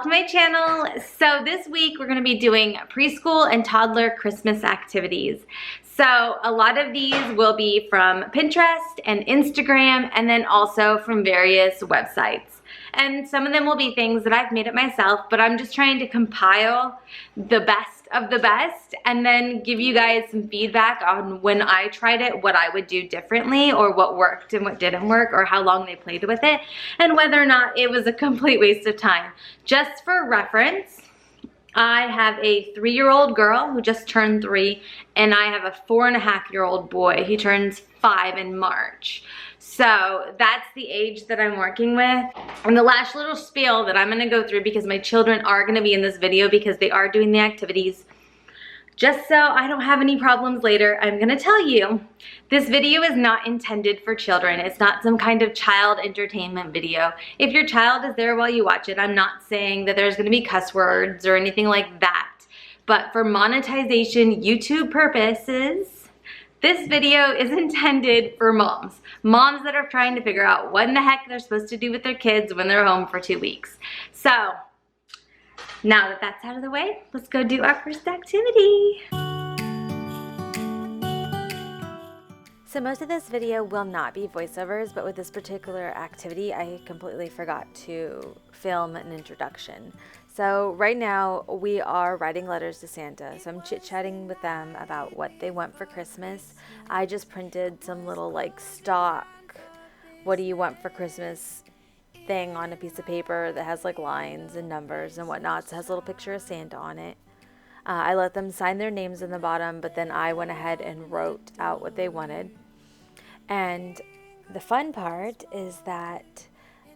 welcome to my channel. So this week we're going to be doing preschool and toddler Christmas activities. So a lot of these will be from Pinterest and Instagram, and then also from various websites. And some of them will be things that I've made up myself, but I'm just trying to compile the best of the best and then give you guys some feedback on when I tried it, what I would do differently, or what worked and what didn't work, or how long they played with it, and whether or not it was a complete waste of time. Just for reference, I have a 3-year-old girl who just turned 3, and I have a 4.5-year-old boy. He turns 5 in March. So that's the age that I'm working with. And the last little spiel that I'm gonna go through, because my children are gonna be in this video because they are doing the activities, just so I don't have any problems later, I'm gonna tell you, this video is not intended for children. It's not some kind of child entertainment video. If your child is there while you watch it, I'm not saying that there's gonna be cuss words or anything like that. But for monetization YouTube purposes, this video is intended for moms. Moms that are trying to figure out what in the heck they're supposed to do with their kids when they're home for 2 weeks. So, now that that's out of the way, let's go do our first activity. So most of this video will not be voiceovers, but with this particular activity, I completely forgot to film an introduction. So right now we are writing letters to Santa. So I'm chit-chatting with them about what they want for Christmas. I just printed some little like stock, what do you want for Christmas thing on a piece of paper that has like lines and numbers and whatnot. So it has a little picture of Santa on it. I let them sign their names in the bottom, but then I went ahead and wrote out what they wanted. And the fun part is that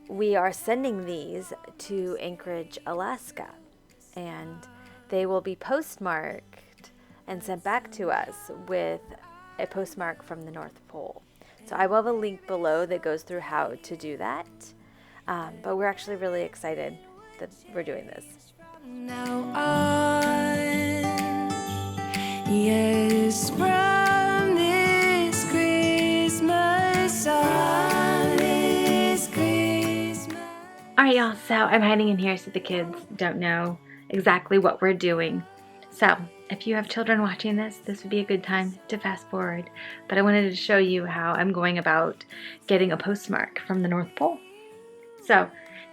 we are sending these to Anchorage, Alaska, and they will be postmarked and sent back to us with a postmark from the North Pole. So I will have a link below that goes through how to do that, but we're actually really excited that we're doing this. Now on, yes, from this Christmas on. Alright y'all, so I'm hiding in here so the kids don't know exactly what we're doing. So, if you have children watching this, this would be a good time to fast forward. But I wanted to show you how I'm going about getting a postmark from the North Pole. So,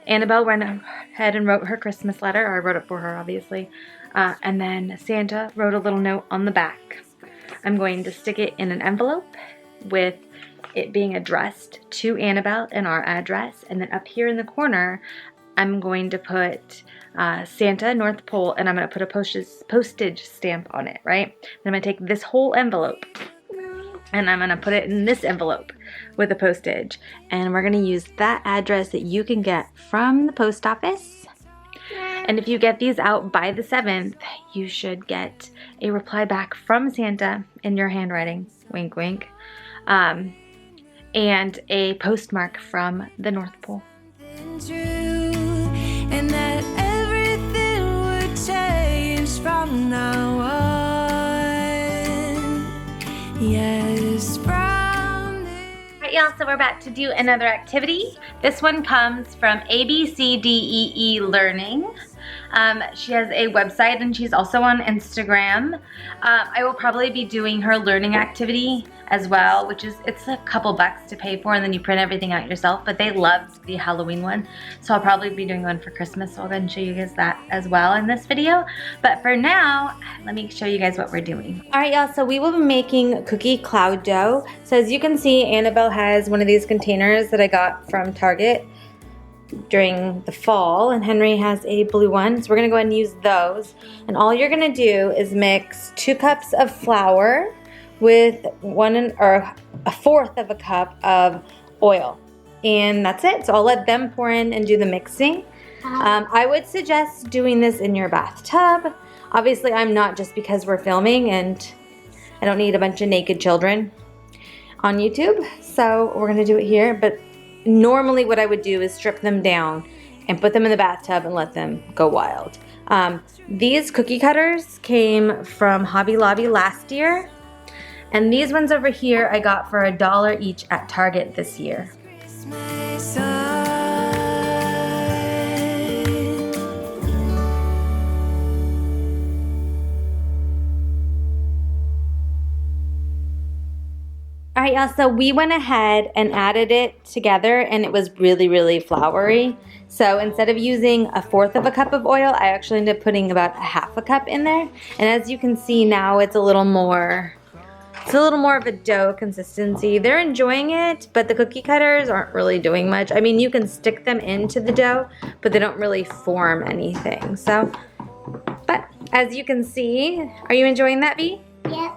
Annabelle went ahead and wrote her Christmas letter, or I wrote it for her obviously, and then Santa wrote a little note on the back. I'm going to stick it in an envelope with it being addressed to Annabelle and our address, and then up here in the corner I'm going to put Santa, North Pole, and I'm going to put a postage stamp on it, right? Then I'm going to take this whole envelope and I'm going to put it in this envelope with the postage, and we're going to use that address that you can get from the post office. And if you get these out by the 7th, you should get a reply back from Santa in your handwriting, wink wink, and a postmark from the North Pole. And that everything would change from now on. Yes, from Alright y'all, so we're about to do another activity. This one comes from abcdeelearning. She has a website and she's also on Instagram. I will probably be doing her learning activity as well, which is, it's a couple bucks to pay for, and then you print everything out yourself, but they loved the Halloween one, so I'll probably be doing one for Christmas, so I'll go ahead and show you guys that as well in this video. But for now, let me show you guys what we're doing. Alright y'all, so we will be making cookie cloud dough. So as you can see, Annabelle has one of these containers that I got from Target during the fall, and Henry has a blue one, so we're gonna go ahead and use those. And all you're gonna do is mix 2 cups of flour with 1/4 of a cup of oil, and that's it. So I'll let them pour in and do the mixing. I would suggest doing this in your bathtub. Obviously I'm not, just because we're filming and I don't need a bunch of naked children on YouTube, so we're gonna do it here. But normally what I would do is strip them down and put them in the bathtub and let them go wild. These cookie cutters came from Hobby Lobby last year, and these ones over here I got for $1 each at Target this year. Christmas on. All right, y'all, so we went ahead and added it together and it was really, really floury. So instead of using 1/4 cup of oil, I actually ended up putting about 1/2 cup in there. And as you can see now, it's a little more of a dough consistency. They're enjoying it, but the cookie cutters aren't really doing much. I mean, you can stick them into the dough, but they don't really form anything. So, but as you can see, are you enjoying that, Bee? Yep.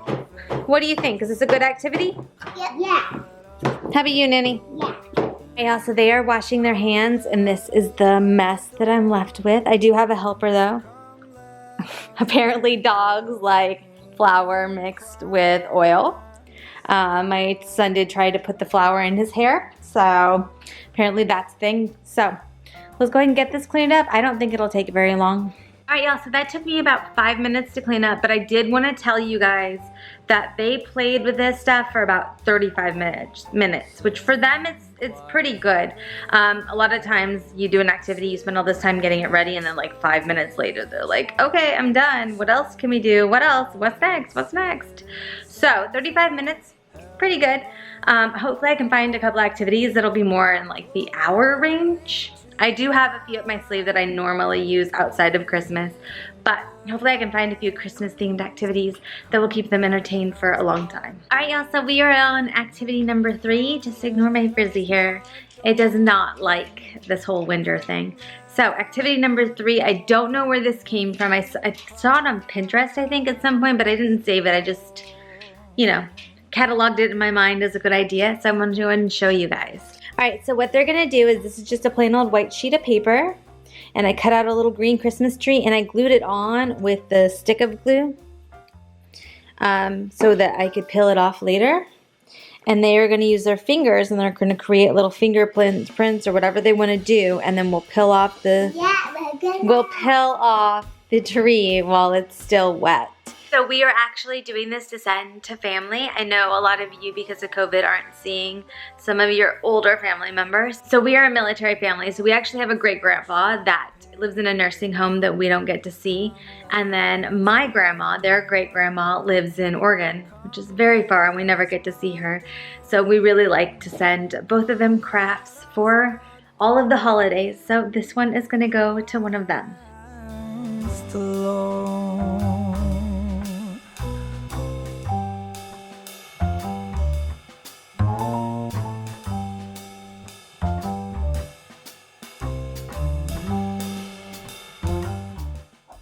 What do you think? Is this a good activity? Yep. Yeah. How about you, Nanny? Yeah. Yeah, so they are washing their hands, and this is the mess that I'm left with. I do have a helper, though. Apparently, dogs like flour mixed with oil. My son did try to put the flour in his hair, so apparently that's the thing. So let's go ahead and get this cleaned up. I don't think it'll take very long. All right, y'all, so that took me about 5 minutes to clean up, but I did want to tell you guys that they played with this stuff for about 35 minutes, which for them, it's pretty good. A lot of times you do an activity, you spend all this time getting it ready, and then like 5 minutes later, they're like, okay, I'm done. What else can we do? What else? What's next? What's next? So 35 minutes, pretty good. Hopefully I can find a couple activities that'll be more in like the hour range. I do have a few up my sleeve that I normally use outside of Christmas, but hopefully I can find a few Christmas themed activities that will keep them entertained for a long time. All right, y'all, so we are on activity number 3. Just ignore my frizzy hair. It does not like this whole winter thing. So activity number 3, I don't know where this came from. I saw it on Pinterest, I think, at some point, but I didn't save it. I just, you know, cataloged it in my mind as a good idea. So I'm going to go ahead and show you guys. All right, so what they're gonna do is, this is just a plain old white sheet of paper, and I cut out a little green Christmas tree and I glued it on with the stick of glue so that I could peel it off later. And they are gonna use their fingers and they're gonna create little fingerprints or whatever they wanna do, and then we'll peel off the tree while it's still wet. So we are actually doing this to send to family. I know a lot of you, because of COVID, aren't seeing some of your older family members. So we are a military family. So we actually have a great grandpa that lives in a nursing home that we don't get to see. And then my grandma, their great grandma, lives in Oregon, which is very far, and we never get to see her. So we really like to send both of them crafts for all of the holidays. So this one is gonna go to one of them.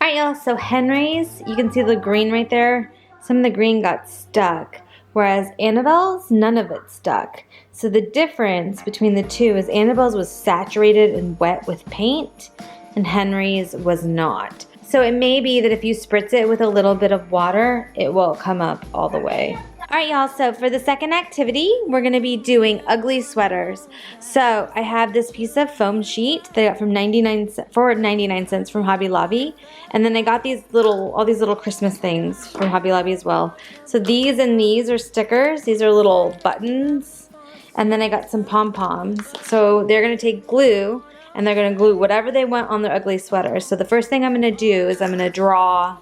Alright, y'all, so Henry's, you can see the green right there. Some of the green got stuck, whereas Annabelle's, none of it stuck. So the difference between the two is Annabelle's was saturated and wet with paint, and Henry's was not. So it may be that if you spritz it with a little bit of water, it will come up all the way. Alright, y'all, so for the second activity, we're going to be doing ugly sweaters. So I have this piece of foam sheet that I got for 99 cents from Hobby Lobby. And then I got all these little Christmas things from Hobby Lobby as well. So these and these are stickers. These are little buttons. And then I got some pom-poms. So they're going to take glue, and they're going to glue whatever they want on their ugly sweaters. So the first thing I'm going to do is I'm going to draw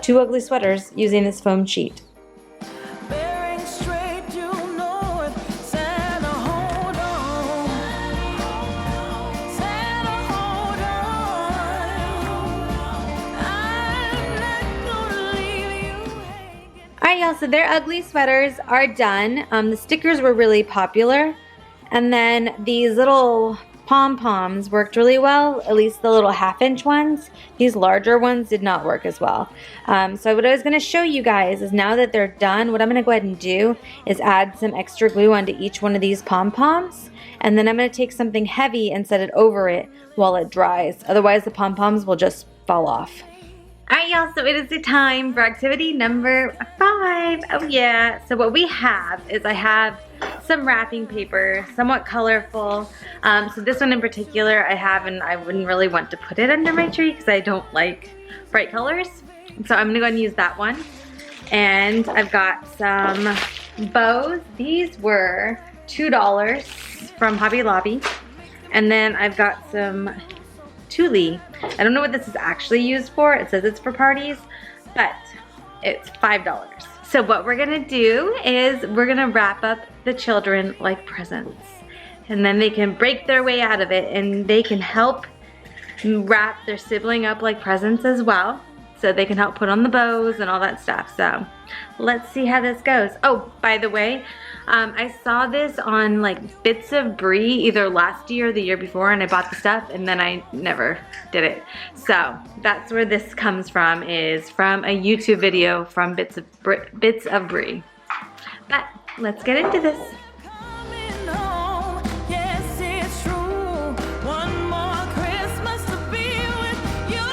two ugly sweaters using this foam sheet. Bearing straight due north, Santa, hold on. Santa, hold on. I'm not gonna leave you hanging. Alright, y'all, so their ugly sweaters are done. The stickers were really popular. And then these little pom-poms worked really well, at least the little 1/2-inch ones. These larger ones did not work as well. So what I was going to show you guys is, now that they're done, what I'm going to go ahead and do is add some extra glue onto each one of these pom-poms. And then I'm going to take something heavy and set it over it while it dries. Otherwise the pom-poms will just fall off. Alright, y'all, so it is the time for activity number 5. Oh yeah, so what we have is, I have some wrapping paper, somewhat colorful. So this one in particular I have, and I wouldn't really want to put it under my tree because I don't like bright colors. So I'm gonna go ahead and use that one. And I've got some bows. These were $2 from Hobby Lobby. And then I've got some tulle. I don't know what this is actually used for. It says it's for parties, but it's $5. So what we're gonna do is we're gonna wrap up the children like presents. And then they can break their way out of it and they can help wrap their sibling up like presents as well. So they can help put on the bows and all that stuff. So let's see how this goes. Oh, by the way, I saw this on like Bits of Brie either last year or the year before, and I bought the stuff and then I never did it. So that's where this comes from, is from a YouTube video from Bits of Brie. But let's get into this. Coming home, yes, it's true. One more Christmas to be with you.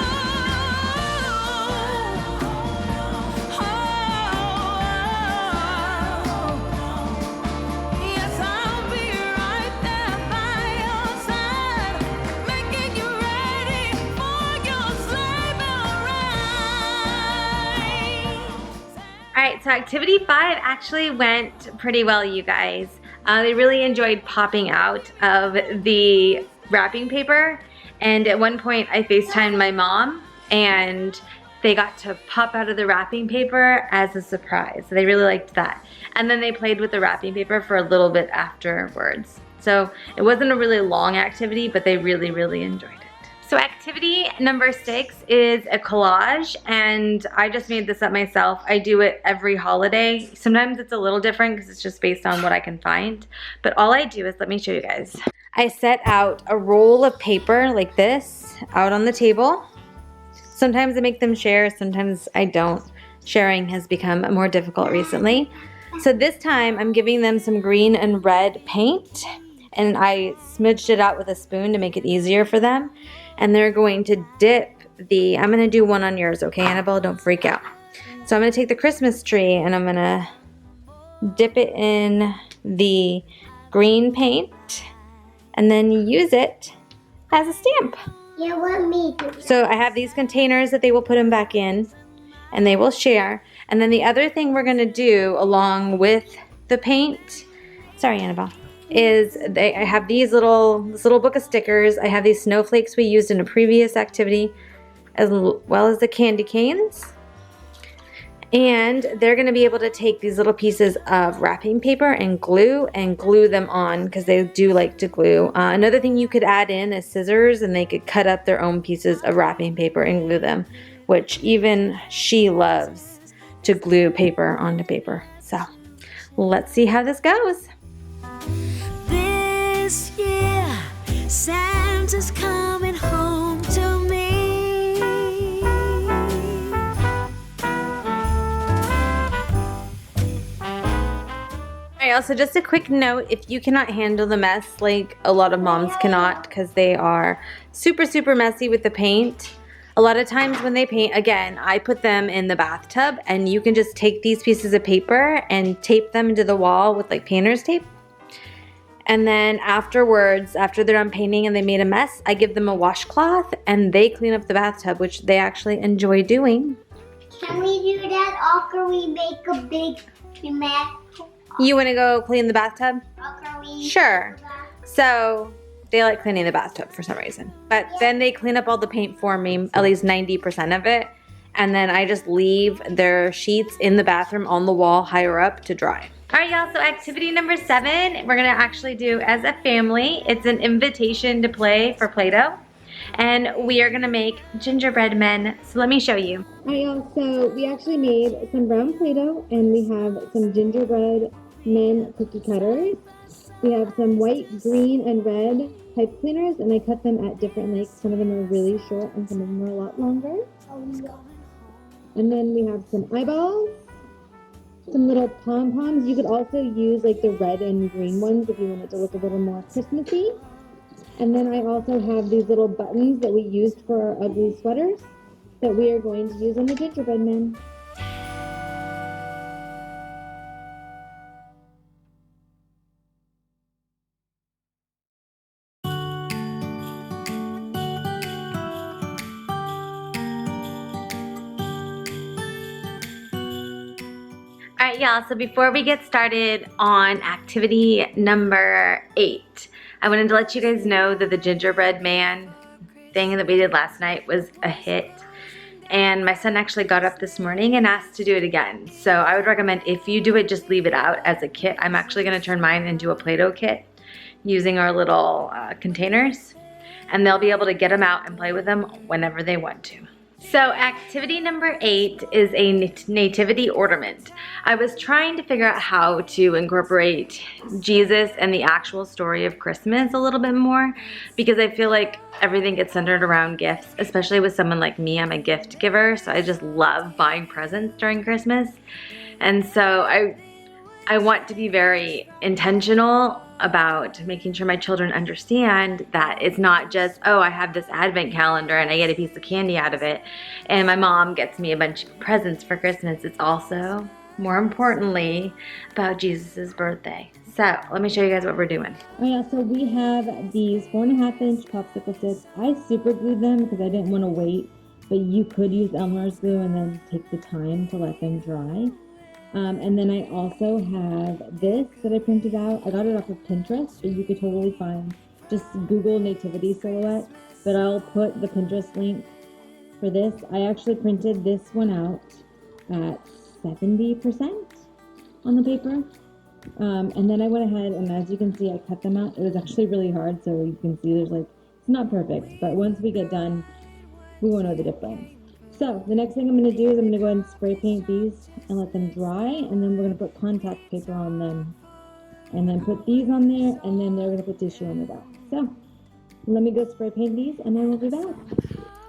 Yes, I'll be right there by your side, making you ready for your sleigh bell ride. All right, so activity 5 actually went pretty well, you guys. They really enjoyed popping out of the wrapping paper, and at one point I FaceTimed my mom and they got to pop out of the wrapping paper as a surprise. So they really liked that. And then they played with the wrapping paper for a little bit afterwards. So it wasn't a really long activity, but they really, really enjoyed it. So activity number 6 is a collage, and I just made this up myself. I do it every holiday. Sometimes it's a little different because it's just based on what I can find. But all I do is, let me show you guys. I set out a roll of paper like this out on the table. Sometimes I make them share, sometimes I don't. Sharing has become more difficult recently. So this time I'm giving them some green and red paint, and I smudged it out with a spoon to make it easier for them. And they're going to dip the, I'm gonna do one on yours, okay, Annabelle, don't freak out. So I'm gonna take the Christmas tree and I'm gonna dip it in the green paint and then use it as a stamp. You want me to? So I have these containers that they will put them back in and they will share. And then the other thing we're gonna do along with the paint, sorry Annabelle, is I have this little book of stickers. I have these snowflakes we used in a previous activity, as well as the candy canes. And they're gonna be able to take these little pieces of wrapping paper and glue them on, because they do like to glue. Another thing you could add in is scissors, and they could cut up their own pieces of wrapping paper and glue them, which even she loves to glue paper onto paper. So let's see how this goes. This year, Santa's coming home to me. Alright, also just a quick note, if you cannot handle the mess, like a lot of moms cannot, because they are super, super messy with the paint. A lot of times when they paint, again, I put them in the bathtub, and you can just take these pieces of paper and tape them into the wall with like painter's tape. And then afterwards, after they're done painting and they made a mess, I give them a washcloth and they clean up the bathtub, which they actually enjoy doing. Can we do that, or can we make a big mess? You want to go clean the bathtub? Or can we? Sure. So they like cleaning the bathtub for some reason. But then they clean up all the paint for me, at least 90% of it. And then I just leave their sheets in the bathroom on the wall higher up to dry. All right, y'all, so activity number 7, we're gonna actually do as a family. It's an invitation to play for Play-Doh. And we are gonna make gingerbread men. So let me show you. All right, y'all, so we actually made some brown Play-Doh, and we have some gingerbread men cookie cutters. We have some white, green, and red pipe cleaners, and I cut them at different lengths. Some of them are really short, and some of them are a lot longer. And then we have some eyeballs, some little pom-poms. You could also use like the red and green ones if you want it to look a little more Christmassy. And then I also have these little buttons that we used for our ugly sweaters that we are going to use on the gingerbread men. All right, y'all, so before we get started on activity number 8, I wanted to let you guys know that the gingerbread man thing that we did last night was a hit. and my son actually got up this morning and asked to do it again. So I would recommend if you do it, just leave it out as a kit. I'm actually gonna turn mine into a Play-Doh kit using our little containers, and they'll be able to get them out and play with them whenever they want to. So activity number 8 is a nativity ornament. I was trying to figure out how to incorporate Jesus and the actual story of Christmas a little bit more, because I feel like everything gets centered around gifts, especially with someone like me. I'm a gift giver, so I just love buying presents during Christmas. And so I want to be very intentional about making sure my children understand that it's not just, oh, I have this advent calendar and I get a piece of candy out of it, and my mom gets me a bunch of presents for Christmas. It's also, more importantly, about Jesus' birthday. So let me show you guys what we're doing. Oh yeah, so we have these 4.5-inch popsicle sticks. I super glued them because I didn't want to wait, but you could use Elmer's glue and then take the time to let them dry. And then I also have this that I printed out. I got it off of Pinterest, but you could totally find, just Google Nativity silhouette, but I'll put the Pinterest link for this. I actually printed this one out at 70% on the paper. And then I went ahead and, as you can see, I cut them out. It was actually really hard, so you can see there's like, it's not perfect, but once we get done, we won't know the difference. So the next thing I'm going to do is I'm going to go ahead and spray paint these and let them dry, and then we're going to put contact paper on them, and then put these on there, and then they're going to put tissue on the back. So let me go spray paint these, and then we'll be back. All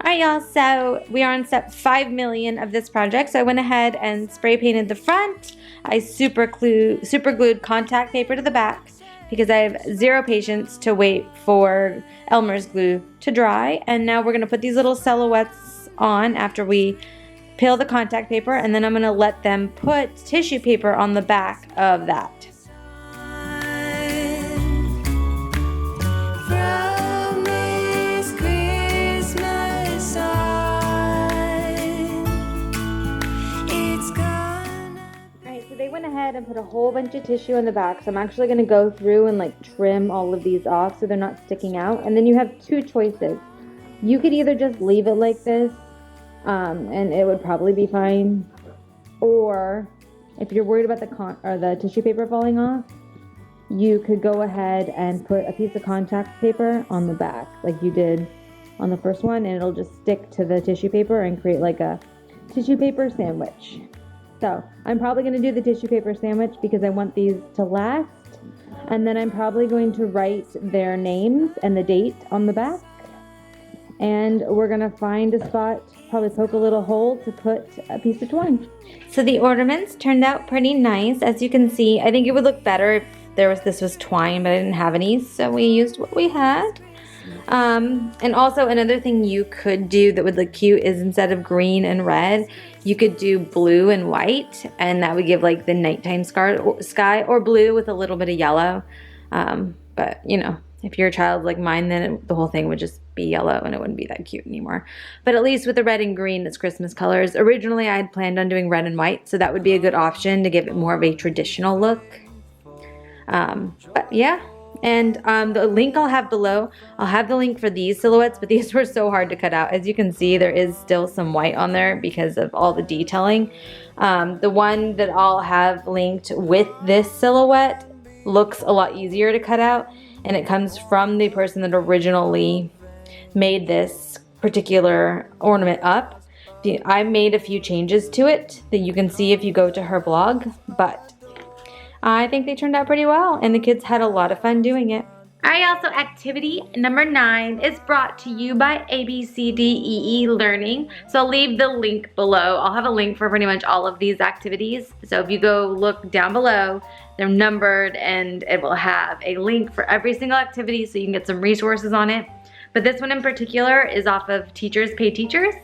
right, y'all, so we are on step 5 million of this project. So I went ahead and spray painted the front. I super glued contact paper to the back because I have zero patience to wait for Elmer's glue to dry. And now we're gonna put these little silhouettes on after we peel the contact paper, and then I'm gonna let them put tissue paper on the back of that. From this Christmas side, it's gonna. Alright, so they went ahead and put a whole bunch of tissue on the back, so I'm actually gonna go through and like trim all of these off so they're not sticking out. And then you have two choices. You could either just leave it like this, and it would probably be fine. Or if you're worried about the tissue paper falling off, you could go ahead and put a piece of contact paper on the back like you did on the first one, and it'll just stick to the tissue paper and create like a tissue paper sandwich. So I'm probably going to do the tissue paper sandwich because I want these to last, and then I'm probably going to write their names and the date on the back. And we're gonna find a spot, probably poke a little hole to put a piece of twine. So the ornaments turned out pretty nice. As you can see, I think it would look better if this was twine, but I didn't have any, so we used what we had. And also another thing you could do that would look cute is instead of green and red, you could do blue and white, and that would give like the nighttime sky, or blue with a little bit of yellow. But you know, if you're a child like mine, then the whole thing would just be yellow and it wouldn't be that cute anymore. But at least with the red and green, it's Christmas colors. Originally, I had planned on doing red and white, so that would be a good option to give it more of a traditional look. But yeah, and the link I'll have below, I'll have the link for these silhouettes, but these were so hard to cut out. As you can see, there is still some white on there because of all the detailing. The one that I'll have linked with this silhouette looks a lot easier to cut out, and it comes from the person that originally made this particular ornament up. I made a few changes to it that you can see if you go to her blog, but I think they turned out pretty well, and the kids had a lot of fun doing it. Alright, also activity number 9 is brought to you by abcdeelearning. So I'll leave the link below. I'll have a link for pretty much all of these activities. So if you go look down below, they're numbered, and it will have a link for every single activity so you can get some resources on it. But this one in particular is off of Teachers Pay Teachers,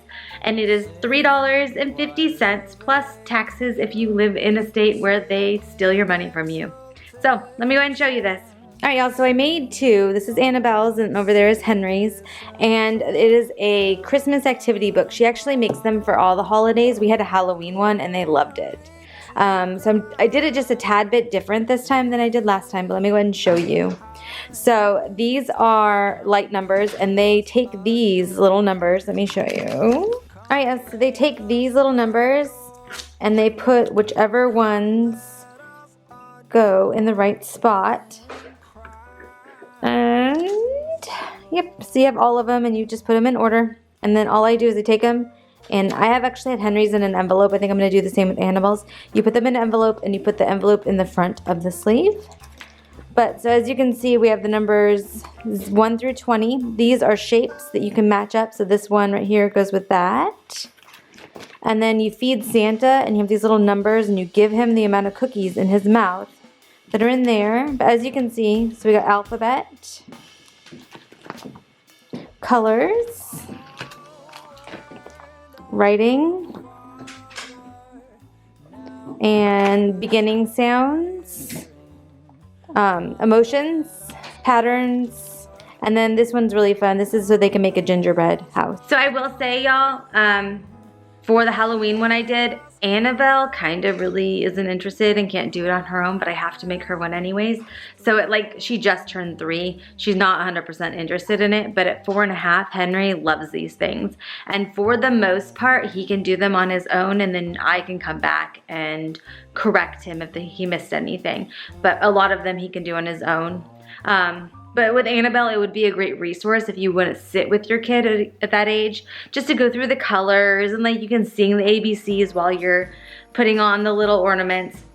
and it is $3.50 plus taxes if you live in a state where they steal your money from you. So let me go ahead and show you this. Alright, y'all, so I made two. This is Annabelle's, and over there is Henry's, and it is a Christmas activity book. She actually makes them for all the holidays. We had a Halloween one, and they loved it. I did it just a tad bit different this time than I did last time, but let me go ahead and show you. So these are light numbers, and they take these little numbers. Let me show you. Alright, so they take these little numbers and they put whichever ones go in the right spot. And yep, so you have all of them and you just put them in order. And then all I do is I take them, and I have actually had Henry's in an envelope. I think I'm going to do the same with Annabelle's. You put them in an envelope and you put the envelope in the front of the sleeve. But so as you can see, we have the numbers 1 through 20. These are shapes that you can match up. So this one right here goes with that. And then you feed Santa and you have these little numbers and you give him the amount of cookies in his mouth that are in there. But as you can see, so we got alphabet, colors, writing, and beginning sounds, emotions, patterns, and then this one's really fun. This is so they can make a gingerbread house. So I will say, y'all, for the Halloween one I did, Annabelle kind of really isn't interested and can't do it on her own, but I have to make her one anyways. So she just turned 3. She's not 100% interested in it, but at 4.5, Henry loves these things. And for the most part, he can do them on his own, and then I can come back and correct him if he missed anything. But a lot of them he can do on his own. But with Annabelle, it would be a great resource if you want to sit with your kid at that age, just to go through the colors and you can sing the ABCs while you're putting on the little ornaments.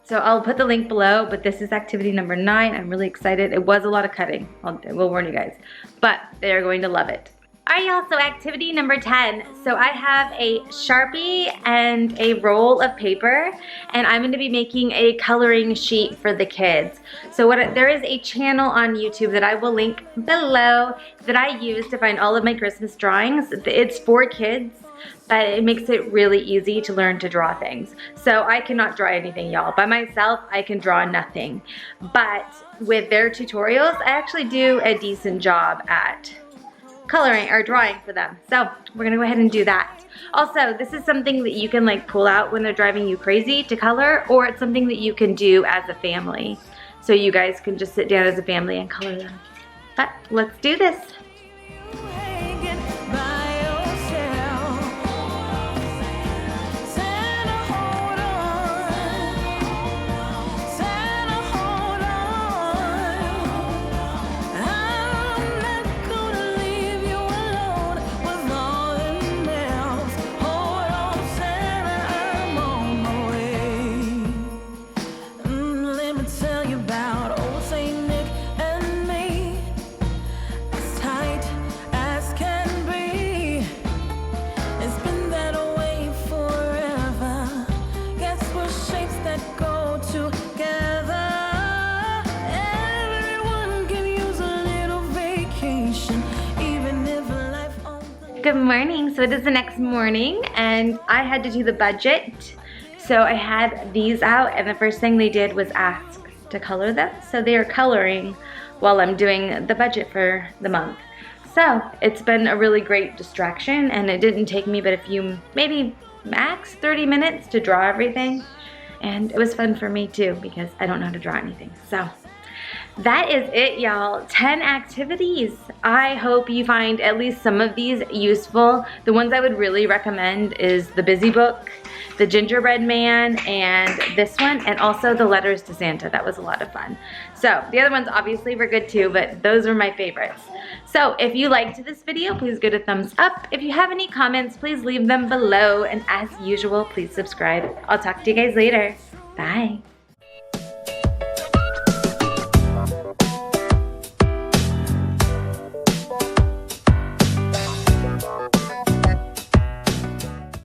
So I'll put the link below, but this is activity number 9. I'm really excited. It was a lot of cutting. I will warn you guys, but they're going to love it. All right, y'all, so activity number 10. So I have a Sharpie and a roll of paper, and I'm gonna be making a coloring sheet for the kids. So there is a channel on YouTube that I will link below that I use to find all of my Christmas drawings. It's for kids, but it makes it really easy to learn to draw things. So I cannot draw anything, y'all. By myself, I can draw nothing. But with their tutorials, I actually do a decent job at coloring or drawing for them. So we're gonna go ahead and do that. Also, this is something that you can pull out when they're driving you crazy to color, or it's something that you can do as a family. So you guys can just sit down as a family and color them. But let's do this. Hanging by yourself. Santa, hold on. Santa, hold on. I'm not gonna leave you alone with all the nails. Hold on, Santa, I'm on my way. Let me tell you about old Saint Nick and me. As tight as can be. It's been that way forever. Guess we're shapes that go together. Everyone can use a little vacation, even if life owns. Good morning. So it is the next morning, and I had to do the budget. So I had these out, and the first thing they did was ask to color them. So they are coloring while I'm doing the budget for the month. So it's been a really great distraction, and it didn't take me but a few, maybe max 30 minutes to draw everything. And it was fun for me too, because I don't know how to draw anything. So that is it, y'all. 10 activities. I hope you find at least some of these useful. The ones I would really recommend is the Busy Book, the Gingerbread Man, and this one, and also the Letters to Santa. That was a lot of fun. So the other ones obviously were good too, but those were my favorites. So if you liked this video, please give it a thumbs up. If you have any comments, please leave them below. And as usual, please subscribe. I'll talk to you guys later. Bye.